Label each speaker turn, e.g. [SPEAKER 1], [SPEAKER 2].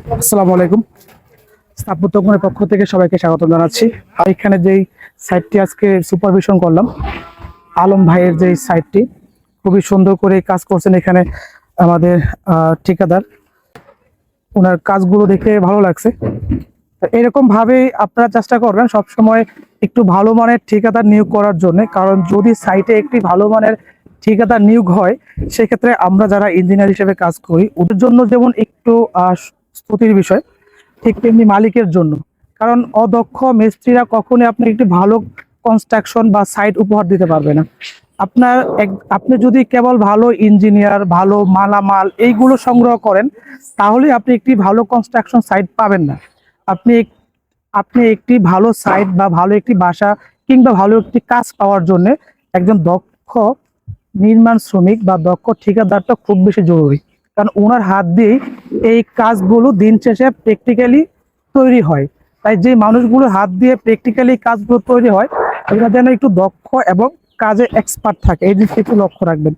[SPEAKER 1] আসসালামু আলাইকুম। স্থাপত্য কোণের পক্ষ থেকে সবাইকে স্বাগত জানাচ্ছি। আর এখানে যেই সাইটটি আজকে সুপারভিশন করলাম, আলম ভাইয়ের যেই সাইটটি খুবই সুন্দর করে কাজ করছেন এখানে আমাদের ঠিকাদার। ওনার কাজগুলো দেখে ভালো লাগছে। এরকম ভাবেই আপনারা চেষ্টা করবেন সব সময় একটু ভালো মানের ঠিকাদার নিয়োগ করার জন্য, কারণ যদি সাইটে একটি ভালো মানের ঠিকাদার নিয়োগ হয় সেক্ষেত্রে আমরা যারা ইঞ্জিনিয়ার হিসেবে কাজ করি ওদের জন্য যেমন একটু স্তুতির বিষয়, ঠিক তেমনি মালিকের জন্য। কারণ অদক্ষ মিস্ত্রিরা কখনোই আপনি একটি ভালো কনস্ট্রাকশন বা সাইট উপহার দিতে পারবে না। আপনি যদি কেবল ভালো ইঞ্জিনিয়ার, ভালো মালামাল এইগুলো সংগ্রহ করেন তাহলে আপনি একটি ভালো কনস্ট্রাকশন সাইট পাবেন না। আপনি আপনি একটি ভালো সাইট বা ভালো একটি বাসা কিংবা ভালো একটি কাজ পাওয়ার জন্য একজন দক্ষ নির্মাণ শ্রমিক বা দক্ষ ঠিকাদারটা খুব বেশি জরুরি। কারণ ওনার হাত দিয়েই এই কাজগুলো দিন শেষে প্র্যাকটিক্যালি তৈরি হয়। তাই যে মানুষগুলোর হাত দিয়ে প্র্যাকটিক্যালি কাজগুলো তৈরি হয় এরা যেন একটু দক্ষ এবং কাজে এক্সপার্ট থাকে, এই জিনিসটা একটু লক্ষ্য রাখবেন।